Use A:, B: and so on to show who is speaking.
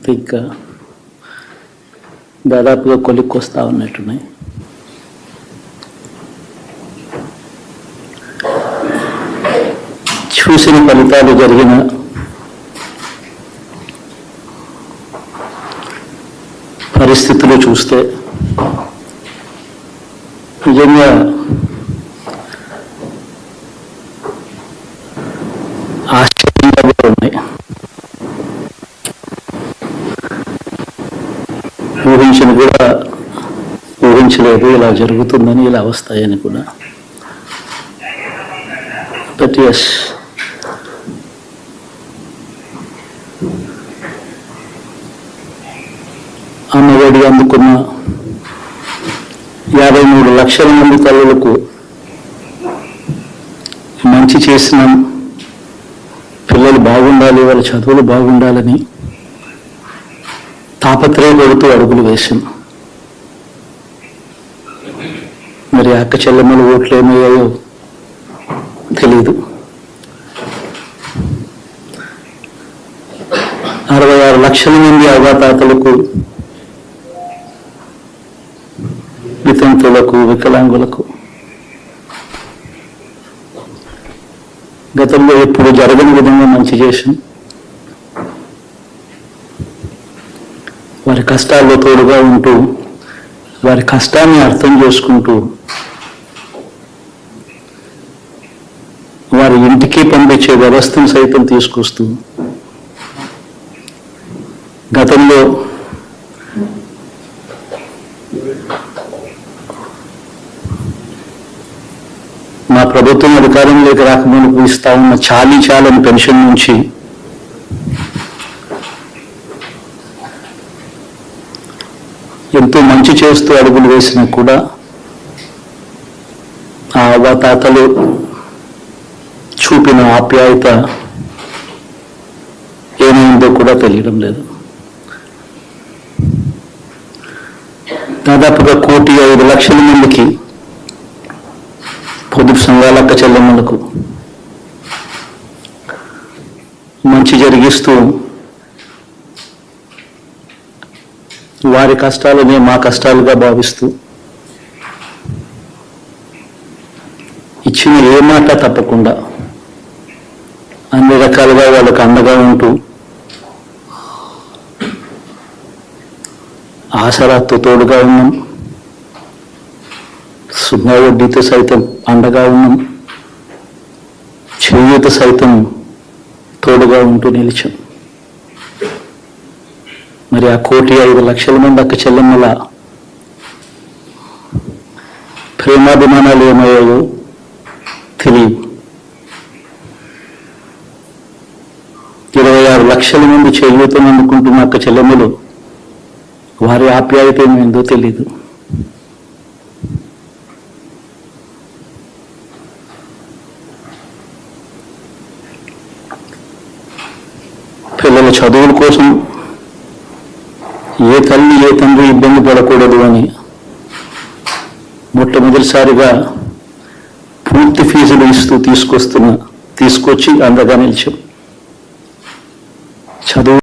A: అంతే ఇంకా దాదాపుగా కొలిక్కి వస్తూ ఉన్నట్టున్నాయి. చూసిన ఫలితాలు జరిగిన పరిస్థితులు చూస్తే నిజంగా ఆశ్చర్యంగా ఉన్నాయి. ఊహించలేదు ఇలా జరుగుతుందని, ఇలా వస్తాయని కూడా. బట్ ఎస్, అమ్మఒడి అందుకున్న 53 లక్షల మంది తల్లులకు మంచి చేసిన, పిల్లలు బాగుండాలి, వాళ్ళ చదువులు బాగుండాలని తాపత్రయపడుతూ అడుగులు వేసింది. మరి అక్క చెల్లెమ్మల ఓట్లు ఏమయ్యాయో తెలీదు. 66 లక్షల మంది అవ్వాతాతలకు, వితంతులకు, వికలాంగులకు గతంలో ఎప్పుడు జరగని విధంగా మంచి చేసి వారి కష్టాల్లో తోడుగా ఉంటూ, వారి కష్టాన్ని అర్థం చేసుకుంటూ, వారి ఇంటికి పంపించే వ్యవస్థను సైతం తీసుకొస్తూ, గతంలో మా ప్రభుత్వం అధికారంలోకి రాకముందు ఇస్తా ఉన్న చాలని పెన్షన్ నుంచి ఎంతో మంచి చేస్తూ అడుగులు వేసినా కూడా ఆ అవ్వాతాతలు చూపిన ఆప్యాయత ఏమైందో కూడా తెలియడం లేదు. దాదాపుగా 1,05,00,000 మందికి, పొదుపు సంఘాల అక్క చెల్లెమ్మలకు మంచి జరిగిస్తూ, వారి కష్టాలనే మా కష్టాలుగా భావిస్తూ, ఇచ్చిన ఏ మాట తప్పకుండా అన్ని రకాలుగా వాళ్ళకు అండగా ఉంటూ, ఆసరాతో తోడుగా ఉన్నాం, సున్నా వడ్డీతో సైతం అండగా ఉన్నాం, చేయూత సైతం తోడుగా ఉంటూ నిలిచాం. మరి ఆ 1,05,00,000 మంది అక్క చెల్లెమ్మల ప్రేమాభిమానాలు ఏమయ్యాయో తెలియదు. 26 లక్షల మంది చేయూతను అందుకుంటున్న అక్క చెల్లెమ్మలు, వారి ఆప్యాయత ఏమైందో తెలీదు. పిల్లల చదువుల కోసం ఏ తల్లి ఏ తండ్రి ఇబ్బంది పడకూడదు అని మొట్టమొదటిసారిగా పూర్తి ఫీజులు ఇస్తూ తీసుకొచ్చి అందగా నిలిచాం. చదువు